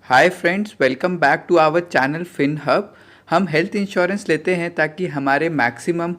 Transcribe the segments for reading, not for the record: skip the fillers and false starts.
Hi friends, welcome back to our channel Fin Hub. हम health insurance लेते हैं ताकि हमारे मैक्सिमम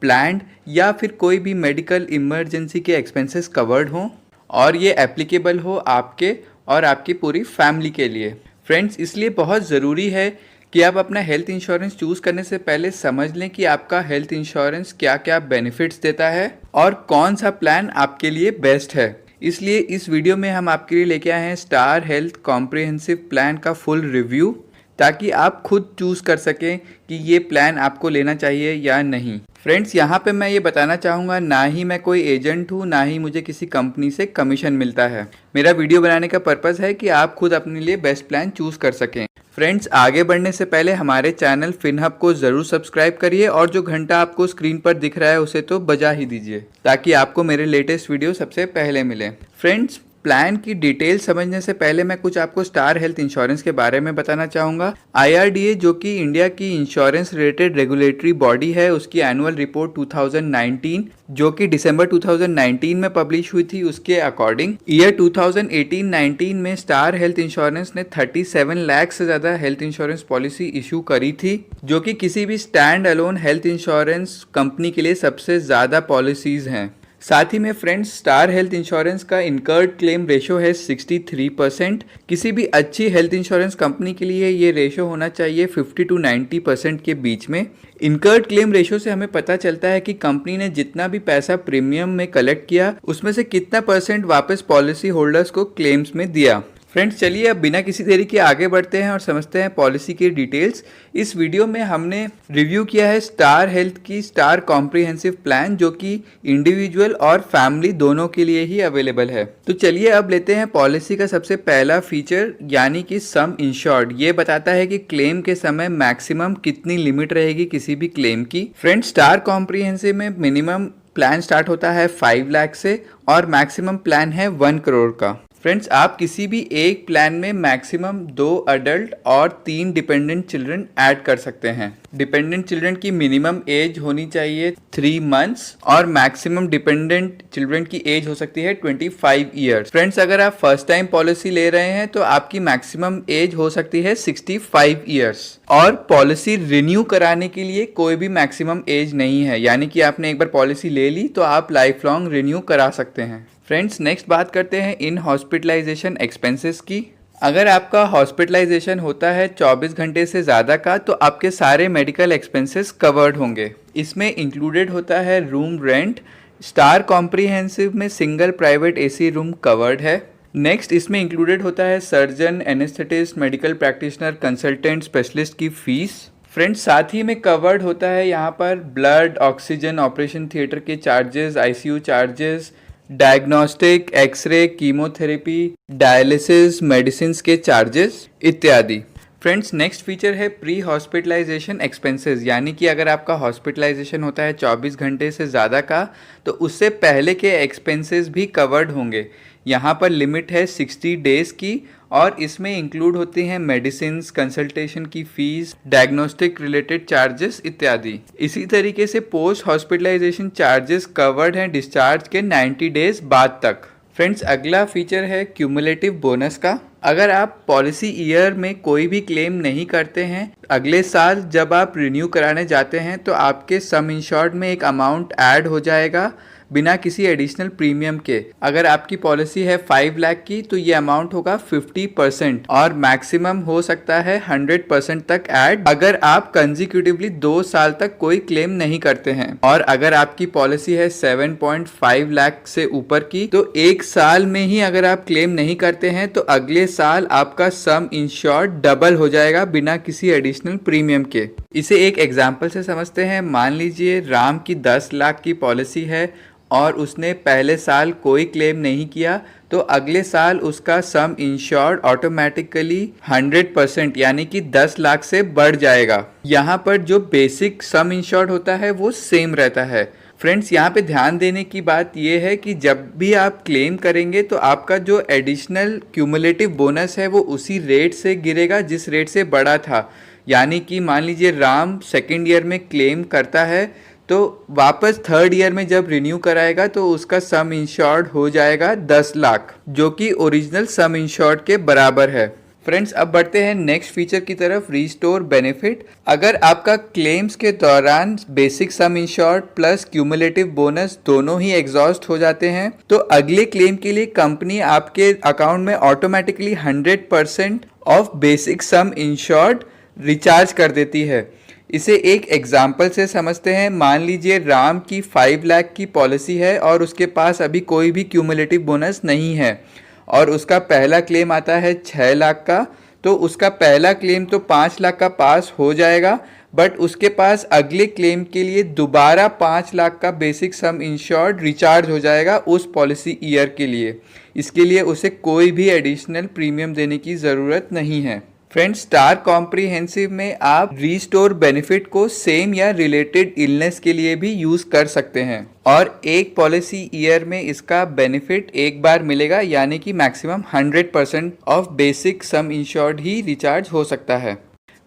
प्लान्ड या फिर कोई भी मेडिकल इमरजेंसी के एक्सपेंसेस कवर्ड हों और ये एप्लीकेबल हो आपके और आपकी पूरी फैमिली के लिए। फ्रेंड्स, इसलिए बहुत ज़रूरी है कि आप अपना हेल्थ इंश्योरेंस चूज़ करने से पहले समझ लें कि आपका हेल्थ इंश्योरेंस क्या क्या बेनिफिट्स देता है और कौन सा प्लान आपके लिए बेस्ट है। इसलिए इस वीडियो में हम आपके लिए लेके आए हैं स्टार हेल्थ कॉम्प्रिहेंसिव प्लान का फुल रिव्यू, ताकि आप खुद चूज़ कर सकें कि ये प्लान आपको लेना चाहिए या नहीं। फ्रेंड्स, यहाँ पे मैं ये बताना चाहूँगा, ना ही मैं कोई एजेंट हूँ, ना ही मुझे किसी कंपनी से कमीशन मिलता है। मेरा वीडियो बनाने का पर्पज़ है कि आप खुद अपने लिए बेस्ट प्लान चूज़ कर सकें। फ्रेंड्स, आगे बढ़ने से पहले हमारे चैनल फिनहब को ज़रूर सब्सक्राइब करिए और जो घंटा आपको स्क्रीन पर दिख रहा है उसे तो बजा ही दीजिए, ताकि आपको मेरे लेटेस्ट वीडियो सबसे पहले मिले। फ्रेंड्स, प्लान की डिटेल समझने से पहले मैं कुछ आपको स्टार हेल्थ इंश्योरेंस के बारे में बताना चाहूँगा। IRDA, जो कि इंडिया की इंश्योरेंस रिलेटेड रेगुलेटरी बॉडी है, उसकी एनुअल रिपोर्ट 2019 जो कि दिसंबर 2019 में पब्लिश हुई थी, उसके अकॉर्डिंग ईयर 2018-19 में स्टार हेल्थ इंश्योरेंस ने 37 लाख से ज़्यादा हेल्थ इंश्योरेंस पॉलिसी इशू करी थी, जो कि किसी भी stand alone health insurance company के लिए सबसे ज़्यादा पॉलिसीज़ हैं। साथ ही में फ्रेंड्स, स्टार हेल्थ इंश्योरेंस का इनकर्ड क्लेम रेशो है 63%। किसी भी अच्छी हेल्थ इंश्योरेंस कंपनी के लिए ये रेशो होना चाहिए 50 to 90% के बीच में। इनकर्ड क्लेम रेशो से हमें पता चलता है कि कंपनी ने जितना भी पैसा प्रीमियम में कलेक्ट किया, उसमें से कितना परसेंट वापस पॉलिसी होल्डर्स को क्लेम्स में दिया। फ्रेंड्स, चलिए अब बिना किसी देरी के आगे बढ़ते हैं और समझते हैं पॉलिसी की डिटेल्स। इस वीडियो में हमने रिव्यू किया है स्टार हेल्थ की स्टार कॉम्प्रिहेंसिव प्लान, जो कि इंडिविजुअल और फैमिली दोनों के लिए ही अवेलेबल है। तो चलिए अब लेते हैं पॉलिसी का सबसे पहला फीचर, यानी कि सम इंश्योर्ड। ये बताता है कि क्लेम के समय मैक्सिमम कितनी लिमिट रहेगी किसी भी क्लेम की। फ्रेंड्स, स्टार कॉम्प्रिहेंसिव में मिनिमम प्लान स्टार्ट होता है 5 लाख से और मैक्सिमम प्लान है 1 करोड़ का। फ्रेंड्स, आप किसी भी एक प्लान में मैक्सिमम 2 अडल्ट और 3 डिपेंडेंट चिल्ड्रन ऐड कर सकते हैं। डिपेंडेंट चिल्ड्रन की मिनिमम एज होनी चाहिए 3 मंथ्स और मैक्सिमम डिपेंडेंट चिल्ड्रन की एज हो सकती है 25 ईयर्स। फ्रेंड्स, अगर आप फर्स्ट टाइम पॉलिसी ले रहे हैं तो आपकी मैक्सिमम एज हो सकती है 65 ईयर्स और पॉलिसी रिन्यू कराने के लिए कोई भी मैक्सिमम एज नहीं है, यानी कि आपने एक बार पॉलिसी ले ली तो आप लाइफ लॉन्ग रिन्यू करा सकते हैं। फ्रेंड्स, नेक्स्ट बात करते हैं इन हॉस्पिटलाइजेशन एक्सपेंसेस की। अगर आपका हॉस्पिटलाइजेशन होता है 24 घंटे से ज़्यादा का, तो आपके सारे मेडिकल एक्सपेंसेस कवर्ड होंगे। इसमें इंक्लूडेड होता है रूम रेंट। स्टार कॉम्प्रिहेंसिव में single private AC room covered है। नेक्स्ट, इसमें इंक्लूडेड होता है surgeon, anaesthetist, medical practitioner, consultant, specialist की फीस। फ्रेंड्स, साथ ही में कवर्ड होता है यहाँ पर ब्लड, ऑक्सीजन, ऑपरेशन थिएटर के charges, ICU charges, diagnostic, x-ray, chemotherapy, dialysis, medicine के चार्जेस इत्यादि। फ्रेंड्स, नेक्स्ट फीचर है प्री हॉस्पिटलाइजेशन एक्सपेंसेस, यानी कि अगर आपका हॉस्पिटलाइजेशन होता है 24 घंटे से ज़्यादा का, तो उससे पहले के एक्सपेंसेस भी कवर्ड होंगे। यहाँ पर लिमिट है 60 डेज़ की और इसमें इंक्लूड होती हैं मेडिसिन, कंसल्टेशन की फीस, डायग्नोस्टिक रिलेटेड चार्जेस इत्यादि। इसी तरीके से पोस्ट हॉस्पिटलाइजेशन चार्जेस कवर्ड हैं डिस्चार्ज के 90 डेज बाद तक। फ्रेंड्स, अगला फीचर है क्यूमुलेटिव बोनस का। अगर आप पॉलिसी ईयर में कोई भी क्लेम नहीं करते हैं, अगले साल जब आप रिन्यू कराने जाते हैं तो आपके सम इंश्योर्ड में एक अमाउंट ऐड हो जाएगा बिना किसी एडिशनल प्रीमियम के। अगर आपकी पॉलिसी है 5 लाख की, तो ये अमाउंट होगा 50% और मैक्सिमम हो सकता है 100% तक ऐड, अगर आप कंजिक्यूटिवली 2 साल तक कोई क्लेम नहीं करते हैं। और अगर आपकी पॉलिसी है 7.5 लाख से ऊपर की, तो 1 साल में ही अगर आप क्लेम नहीं करते हैं तो अगले साल आपका सम इंश्योर्ड डबल हो जाएगा बिना किसी एडिशनल प्रीमियम के। इसे एक एग्जाम्पल से समझते हैं। मान लीजिए राम की 10 लाख की पॉलिसी है और उसने पहले साल कोई क्लेम नहीं किया, तो अगले साल उसका सम इंश्योर्ड ऑटोमेटिकली 100% यानी कि 10 लाख से बढ़ जाएगा। यहाँ पर जो बेसिक सम इंश्योर्ड होता है वो सेम रहता है। फ्रेंड्स, यहाँ पे ध्यान देने की बात यह है कि जब भी आप क्लेम करेंगे तो आपका जो एडिशनल क्यूमुलेटिव बोनस है वो उसी रेट से गिरेगा जिस रेट से बढ़ा था। यानी कि मान लीजिए राम सेकेंड ईयर में क्लेम करता है, तो वापस थर्ड ईयर में जब रिन्यू कराएगा तो उसका सम इंश्योर्ड हो जाएगा 10 लाख, जो कि ओरिजिनल सम इंश्योर्ड के बराबर है। फ्रेंड्स अब बढ़ते हैं नेक्स्ट फीचर की तरफ, रिस्टोर बेनिफिट। अगर आपका क्लेम्स के दौरान basic sum insured plus cumulative bonus दोनों ही एग्जॉस्ट हो जाते हैं तो अगले क्लेम के लिए कंपनी आपके अकाउंट में automatically 100% of basic sum insured recharge कर देती है। इसे एक एग्जाम्पल से समझते हैं। मान लीजिए राम की 5 लाख की पॉलिसी है और उसके पास अभी कोई भी क्यूमुलेटिव बोनस नहीं है और उसका पहला क्लेम आता है 6 लाख का, तो उसका पहला क्लेम तो 5 लाख का पास हो जाएगा, बट उसके पास अगले क्लेम के लिए दोबारा 5 लाख का बेसिक सम इंश्योर्ड रिचार्ज हो जाएगा उस पॉलिसी ईयर के लिए। इसके लिए उसे कोई भी एडिशनल प्रीमियम देने की ज़रूरत नहीं है। फ्रेंड्स स्टार कॉम्प्रिहेंसिव में आप रीस्टोर बेनिफिट को सेम या रिलेटेड इलनेस के लिए भी यूज कर सकते हैं और एक पॉलिसी ईयर में इसका बेनिफिट एक बार मिलेगा, यानी कि maximum 100% of basic sum insured he recharge हो सकता है।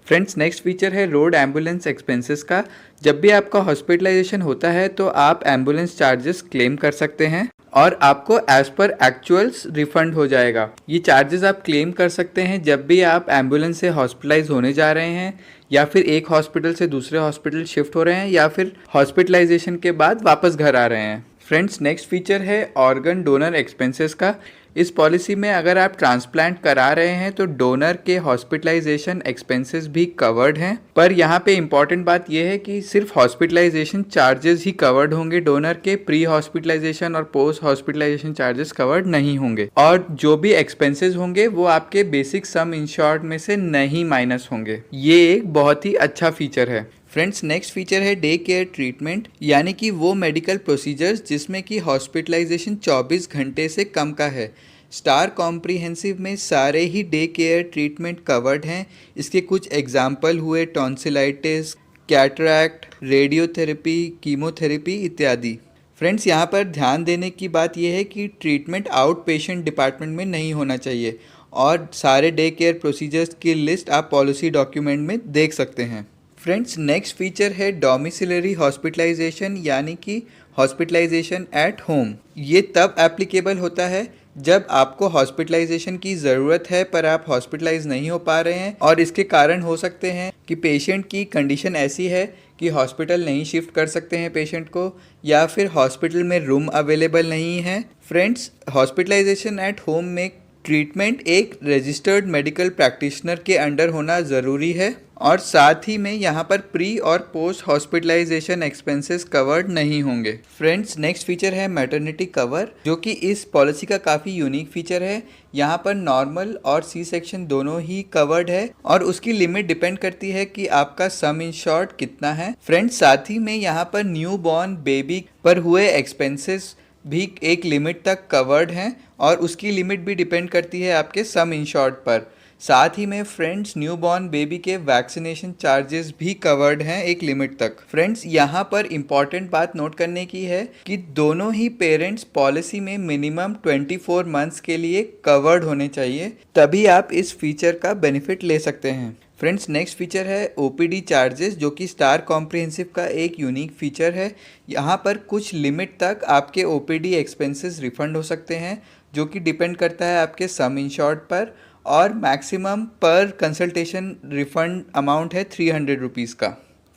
फ्रेंड्स नेक्स्ट फीचर है रोड एम्बुलेंस एक्सपेंसेस का। जब भी आपका हॉस्पिटलाइजेशन होता है तो आप एम्बुलेंस चार्जेस क्लेम कर सकते हैं और आपको एज पर एक्चुअल्स रिफंड हो जाएगा। ये चार्जेस आप क्लेम कर सकते हैं जब भी आप एम्बुलेंस से हॉस्पिटलाइज होने जा रहे हैं या फिर एक हॉस्पिटल से दूसरे हॉस्पिटल शिफ्ट हो रहे हैं या फिर हॉस्पिटलाइजेशन के बाद वापस घर आ रहे हैं। फ्रेंड्स नेक्स्ट फीचर है ऑर्गन डोनर एक्सपेंसेस का। इस पॉलिसी में अगर आप ट्रांसप्लांट करा रहे हैं तो डोनर के हॉस्पिटलाइजेशन एक्सपेंसेस भी कवर्ड हैं, पर यहाँ पे इम्पॉर्टेंट बात यह है कि सिर्फ हॉस्पिटलाइजेशन चार्जेस ही कवर्ड होंगे डोनर के, प्री हॉस्पिटलाइजेशन और पोस्ट हॉस्पिटलाइजेशन चार्जेस कवर्ड नहीं होंगे और जो भी एक्सपेंसेस होंगे वो आपके बेसिक सम इंश्योर्ड में से नहीं माइनस होंगे। ये एक बहुत ही अच्छा फीचर है। फ्रेंड्स नेक्स्ट फीचर है डे केयर ट्रीटमेंट, यानी कि वो मेडिकल प्रोसीजर्स जिसमें कि हॉस्पिटलाइजेशन 24 घंटे से कम का है। स्टार कॉम्प्रिहेंसिव में सारे ही डे केयर ट्रीटमेंट कवर्ड हैं। इसके कुछ एग्जाम्पल हुए टॉन्सिलाइटिस, कैटरैक्ट, रेडियोथेरेपी, कीमोथेरेपी इत्यादि। फ्रेंड्स यहाँ पर ध्यान देने की बात यह है कि ट्रीटमेंट आउट पेशेंट डिपार्टमेंट में नहीं होना चाहिए और सारे डे केयर प्रोसीजर्स की लिस्ट आप पॉलिसी डॉक्यूमेंट में देख सकते हैं। फ्रेंड्स नेक्स्ट फीचर है डोमिसिलरी हॉस्पिटलाइजेशन, यानी कि हॉस्पिटलाइजेशन एट होम। ये तब एप्लीकेबल होता है जब आपको हॉस्पिटलाइजेशन की ज़रूरत है पर आप हॉस्पिटलाइज नहीं हो पा रहे हैं और इसके कारण हो सकते हैं कि पेशेंट की कंडीशन ऐसी है कि हॉस्पिटल नहीं शिफ्ट कर सकते हैं पेशेंट को या फिर हॉस्पिटल में रूम अवेलेबल नहीं है। फ्रेंड्स हॉस्पिटलाइजेशन एट होम में ट्रीटमेंट एक रजिस्टर्ड मेडिकल प्रैक्टिशनर के अंडर होना ज़रूरी है और साथ ही में यहाँ पर प्री और पोस्ट हॉस्पिटलाइजेशन एक्सपेंसेस कवर्ड नहीं होंगे। फ्रेंड्स नेक्स्ट फीचर है मैटरनिटी कवर, जो कि इस पॉलिसी का काफ़ी यूनिक फीचर है। यहाँ पर नॉर्मल और सी सेक्शन दोनों ही कवर्ड है और उसकी लिमिट डिपेंड करती है कि आपका सम इंश्योर्ड कितना है। फ्रेंड्स साथ ही में यहाँ पर न्यू बॉर्न बेबी पर हुए एक्सपेंसेस भी एक लिमिट तक कवर्ड हैं और उसकी लिमिट भी डिपेंड करती है आपके सम इंश्योर्ड पर। साथ ही में फ्रेंड्स न्यू बॉर्न बेबी के वैक्सीनेशन चार्जेस भी कवर्ड हैं एक लिमिट तक। फ्रेंड्स यहाँ पर इम्पॉर्टेंट बात नोट करने की है कि दोनों ही पेरेंट्स पॉलिसी में मिनिमम 24 मंथ्स के लिए कवर्ड होने चाहिए, तभी आप इस फीचर का बेनिफिट ले सकते हैं। फ्रेंड्स नेक्स्ट फीचर है ओपीडी चार्जेस, जो कि स्टार कॉम्प्रिहेंसिव का एक यूनिक फीचर है। यहाँ पर कुछ लिमिट तक आपके ओपीडी एक्सपेंसेस रिफंड हो सकते हैं, जो कि डिपेंड करता है आपके सम इंश्योर्ड पर और मैक्सिमम पर कंसल्टेशन रिफंड अमाउंट है 300 रुपीज़ का।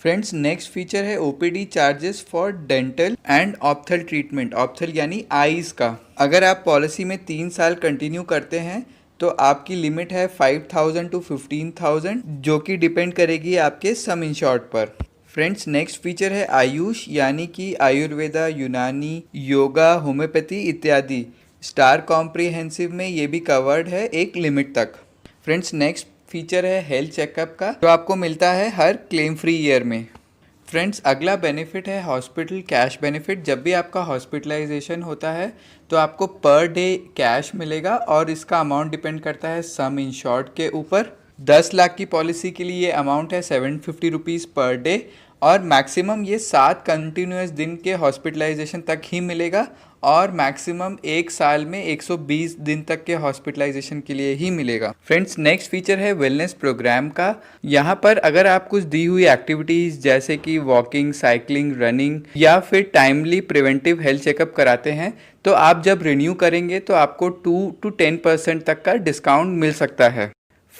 फ्रेंड्स नेक्स्ट फीचर है OPD charges for dental and ophthal treatment. Ophthal यानी आईज का। अगर आप पॉलिसी में 3 साल कंटिन्यू करते हैं तो आपकी लिमिट है 5,000 to 15,000, जो कि डिपेंड करेगी आपके सम इंश्योर्ड पर। फ्रेंड्स नेक्स्ट फीचर है आयुष, यानी कि आयुर्वेदा, यूनानी, योगा, होम्योपैथी इत्यादि। स्टार कॉम्प्रिहेंसिव में ये भी कवर्ड है एक लिमिट तक। फ्रेंड्स नेक्स्ट फीचर है हेल्थ चेकअप का, जो आपको मिलता है हर क्लेम फ्री ईयर में। फ्रेंड्स अगला बेनिफिट है हॉस्पिटल कैश बेनिफिट। जब भी आपका हॉस्पिटलाइजेशन होता है तो आपको पर डे कैश मिलेगा और इसका अमाउंट डिपेंड करता है सम इंश्योर्ड के ऊपर। 10 लाख की पॉलिसी के लिए ये अमाउंट है 750 रुपीज़ पर डे और मैक्सिमम ये 7 कंटिन्यूस दिन के हॉस्पिटलाइजेशन तक ही मिलेगा और मैक्सिमम 1 साल में 120 दिन तक के हॉस्पिटलाइजेशन के लिए ही मिलेगा। फ्रेंड्स नेक्स्ट फीचर है वेलनेस प्रोग्राम का। यहाँ पर अगर आप कुछ दी हुई एक्टिविटीज़ जैसे कि वॉकिंग, साइकिलिंग, रनिंग या फिर टाइमली प्रिवेंटिव हेल्थ चेकअप कराते हैं तो आप जब रिन्यू करेंगे तो आपको 2 to 10% तक का डिस्काउंट मिल सकता है।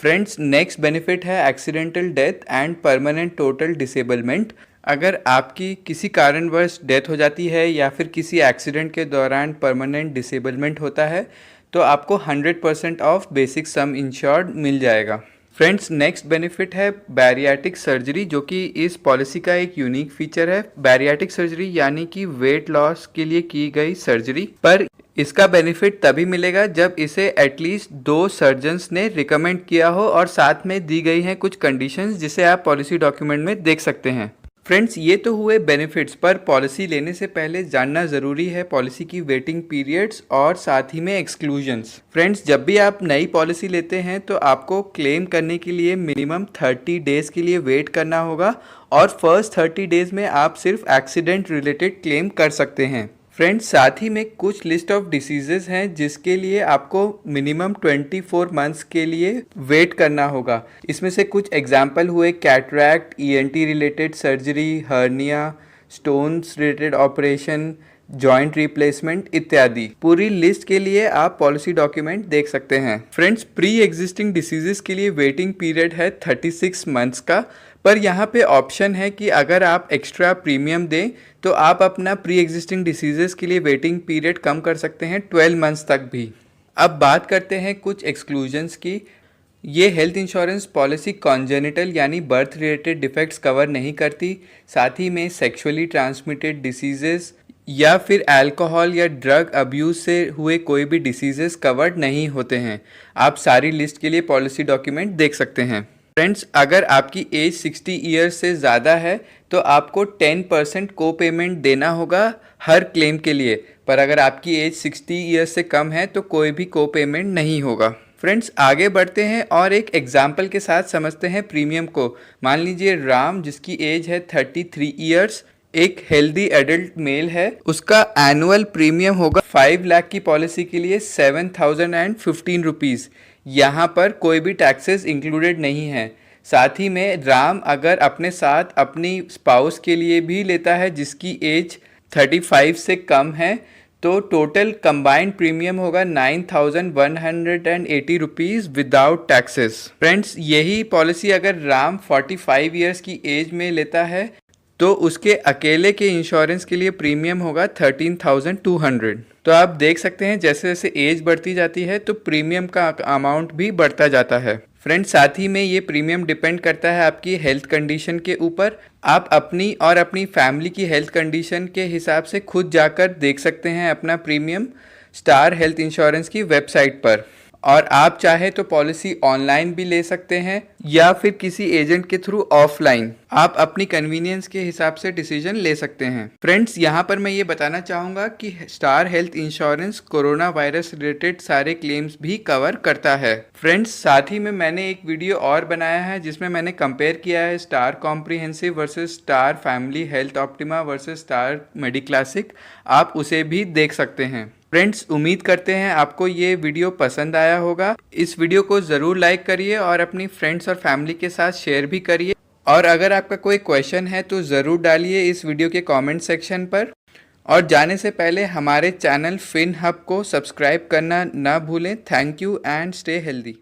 फ्रेंड्स, नेक्स्ट बेनिफिट है accidental death and permanent total disablement. अगर आपकी किसी कारणवश डेथ हो जाती है या फिर किसी एक्सीडेंट के दौरान परमानेंट डिसेबलमेंट होता है तो आपको 100% ऑफ बेसिक सम इंश्योर्ड मिल जाएगा। फ्रेंड्स, नेक्स्ट बेनिफिट है बैरियाटिक सर्जरी, जो कि इस पॉलिसी का एक यूनिक फीचर है। बैरियाटिक सर्जरी यानी कि वेट लॉस के लिए की गई सर्जरी, पर इसका बेनिफिट तभी मिलेगा जब इसे एटलीस्ट 2 सर्जन्स ने रिकमेंड किया हो और साथ में दी गई हैं कुछ कंडीशंस जिसे आप पॉलिसी डॉक्यूमेंट में देख सकते हैं। फ्रेंड्स, ये तो हुए बेनिफिट्स, पर पॉलिसी लेने से पहले जानना ज़रूरी है पॉलिसी की वेटिंग पीरियड्स और साथ ही में एक्सक्लूजन्स। फ्रेंड्स, जब भी आप नई पॉलिसी लेते हैं तो आपको क्लेम करने के लिए मिनिमम 30 डेज़ के लिए वेट करना होगा और फर्स्ट 30 डेज़ में आप सिर्फ एक्सीडेंट रिलेटेड क्लेम कर सकते हैं। फ्रेंड्स, साथ ही में कुछ लिस्ट ऑफ डिसीजेज हैं जिसके लिए आपको मिनिमम 24 मंथ्स के लिए वेट करना होगा। इसमें से कुछ एग्जाम्पल हुए cataract, ENT related surgery, hernia, stones related operation, joint replacement इत्यादि। पूरी लिस्ट के लिए आप पॉलिसी डॉक्यूमेंट देख सकते हैं। फ्रेंड्स, प्री एग्जिस्टिंग डिसीजेस के लिए वेटिंग पीरियड है 36 मंथ्स का, पर यहाँ पे ऑप्शन है कि अगर आप एक्स्ट्रा प्रीमियम दें तो आप अपना प्री एग्जिस्टिंग डिसीजेस के लिए वेटिंग पीरियड कम कर सकते हैं 12 मंथ्स तक भी। अब बात करते हैं कुछ एक्सक्लूजन्स की। ये हेल्थ इंश्योरेंस पॉलिसी कॉन्जेनिटल यानी बर्थ रिलेटेड डिफेक्ट्स कवर नहीं करती, साथ ही में सेक्सुअली ट्रांसमिटेड डिसीजेस या फिर अल्कोहल या ड्रग अब्यूज़ से हुए कोई भी डिसीजेस कवर्ड नहीं होते हैं। आप सारी लिस्ट के लिए पॉलिसी डॉक्यूमेंट देख सकते हैं। फ्रेंड्स, अगर आपकी एज 60 ईयर्स से ज़्यादा है तो आपको 10% को पेमेंट देना होगा हर क्लेम के लिए, पर अगर आपकी एज 60 ईयर्स से कम है तो कोई भी को पेमेंट नहीं होगा। फ्रेंड्स, आगे बढ़ते हैं और एक एग्जाम्पल के साथ समझते हैं प्रीमियम को। मान लीजिए राम, जिसकी एज है 33 ईयर्स, एक हेल्दी एडल्ट मेल है, उसका एनुअल प्रीमियम होगा 5 लाख की पॉलिसी के लिए 7015 रुपीज़। यहाँ पर कोई भी टैक्सेस इंक्लूडेड नहीं है। साथ ही में राम अगर अपने साथ अपनी स्पाउस के लिए भी लेता है जिसकी एज 35 से कम है तो टोटल कंबाइंड प्रीमियम होगा 9180 रुपीज़ विदाउट टैक्सेस। फ्रेंड्स, यही पॉलिसी अगर राम 45 ईयर्स की एज में लेता है तो उसके अकेले के इंश्योरेंस के लिए प्रीमियम होगा 13,200। तो आप देख सकते हैं जैसे जैसे एज बढ़ती जाती है तो प्रीमियम का अमाउंट भी बढ़ता जाता है। फ्रेंड्स, साथ ही में ये प्रीमियम डिपेंड करता है आपकी हेल्थ कंडीशन के ऊपर। आप अपनी और अपनी फैमिली की हेल्थ कंडीशन के हिसाब से खुद जाकर देख सकते हैं अपना प्रीमियम स्टार हेल्थ इंश्योरेंस की वेबसाइट पर। और आप चाहे तो पॉलिसी ऑनलाइन भी ले सकते हैं या फिर किसी एजेंट के थ्रू ऑफलाइन। आप अपनी कन्वीनियंस के हिसाब से डिसीजन ले सकते हैं। फ्रेंड्स, यहाँ पर मैं ये बताना चाहूँगा कि star health insurance corona virus related सारे क्लेम्स भी कवर करता है। फ्रेंड्स, साथ ही में मैंने एक वीडियो और बनाया है जिसमें मैंने कंपेयर किया है star comprehensive versus star family health optima versus star Mediclassic. आप उसे भी देख सकते हैं। फ्रेंड्स, उम्मीद करते हैं आपको ये वीडियो पसंद आया होगा। इस वीडियो को ज़रूर लाइक करिए और अपनी फ्रेंड्स और फैमिली के साथ शेयर भी करिए। और अगर आपका कोई क्वेश्चन है तो ज़रूर डालिए इस वीडियो के कमेंट सेक्शन पर। और जाने से पहले हमारे चैनल फिन हब को सब्सक्राइब करना ना भूलें। Thank you and stay healthy.